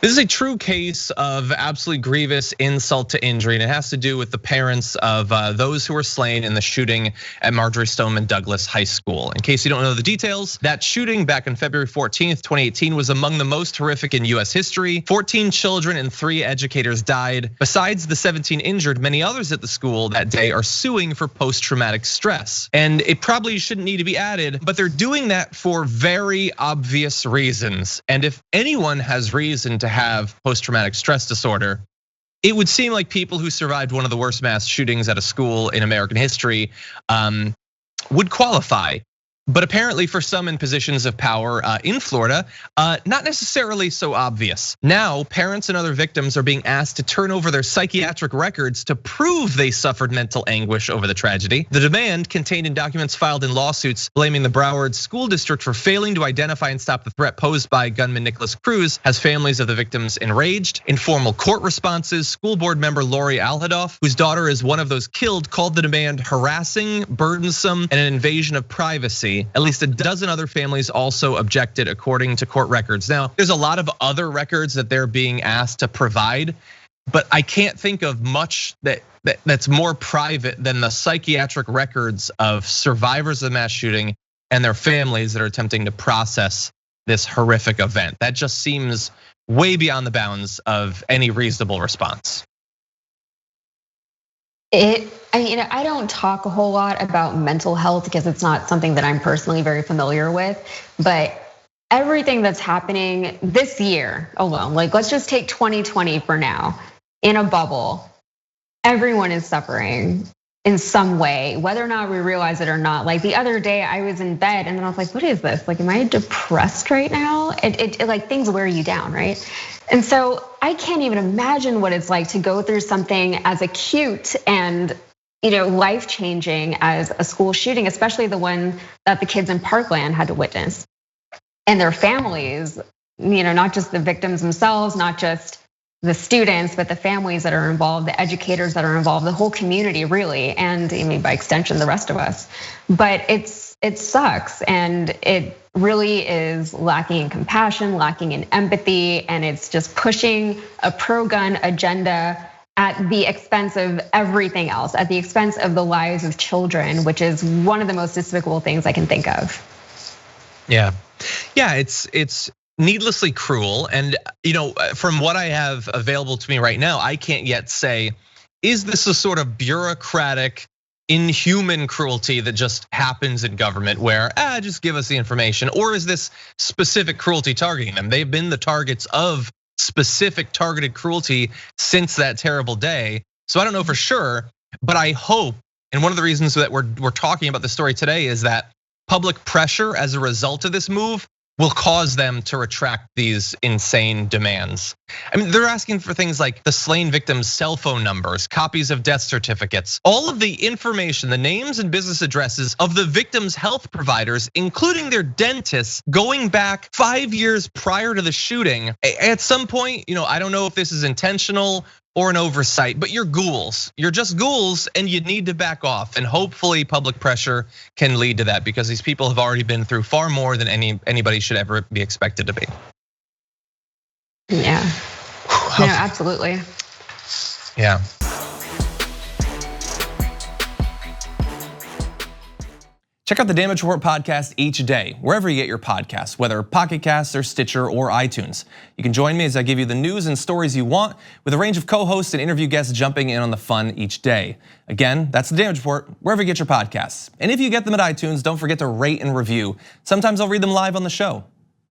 This is a true case of absolutely grievous insult to injury, and it has to do with the parents of those who were slain in the shooting at Marjory Stoneman Douglas High School. In case you don't know the details, that shooting back on February 14th, 2018 was among the most horrific in US history. 14 children and 3 educators died. Besides the 17 injured, many others at the school that day are suing for post-traumatic stress. And it probably shouldn't need to be added, but they're doing that for very obvious reasons. And if anyone has reason to have post-traumatic stress disorder, it would seem like people who survived one of the worst mass shootings at a school in American history would qualify. But apparently for some in positions of power in Florida, not necessarily so obvious. Now, parents and other victims are being asked to turn over their psychiatric records to prove they suffered mental anguish over the tragedy. The demand, contained in documents filed in lawsuits blaming the Broward School District for failing to identify and stop the threat posed by gunman Nikolas Cruz, has families of the victims enraged. In formal court responses, school board member Lori Alhadeff, whose daughter is one of those killed, called the demand harassing, burdensome, and an invasion of privacy. At least a dozen other families also objected, according to court records. Now, there's a lot of other records that they're being asked to provide, but I can't think of much that's more private than the psychiatric records of survivors of the mass shooting and their families that are attempting to process this horrific event. That just seems way beyond the bounds of any reasonable response. I don't talk a whole lot about mental health because it's not something that I'm personally very familiar with, but everything that's happening this year alone, like let's just take 2020 for now, in a bubble, everyone is suffering in some way, whether or not we realize it or not. Like the other day I was in bed and then I was like, what is this? Like, am I depressed right now? It like things wear you down, right? And so I can't even imagine what it's like to go through something as acute and life-changing as a school shooting, especially the one that the kids in Parkland had to witness. And their families, not just the victims themselves, not just the students, but the families that are involved, the educators that are involved, the whole community really, and by extension, the rest of us. But it sucks, and it really is lacking in compassion, lacking in empathy, and it's just pushing a pro-gun agenda at the expense of everything else, at the expense of the lives of children, which is one of the most despicable things I can think of. Yeah, it's needlessly cruel, and from what I have available to me right now, I can't yet say, is this a sort of bureaucratic, inhuman cruelty that just happens in government where, just give us the information? Or is this specific cruelty targeting them? They've been the targets of specific targeted cruelty since that terrible day. So I don't know for sure, but I hope, and one of the reasons that we're talking about this story today is that public pressure as a result of this move will cause them to retract these insane demands. I mean, they're asking for things like the slain victims' cell phone numbers, copies of death certificates, all of the information, the names and business addresses of the victims' health providers, including their dentists, going back 5 years prior to the shooting. At some point, I don't know if this is intentional or an oversight, but you're ghouls. You're just ghouls, and you need to back off. And hopefully public pressure can lead to that, because these people have already been through far more than anybody should ever be expected to be. Yeah, no, absolutely. Yeah. Check out the Damage Report podcast each day, wherever you get your podcasts, whether Pocket Casts or Stitcher or iTunes. You can join me as I give you the news and stories you want, with a range of co-hosts and interview guests jumping in on the fun each day. Again, that's the Damage Report, wherever you get your podcasts. And if you get them at iTunes, don't forget to rate and review. Sometimes I'll read them live on the show.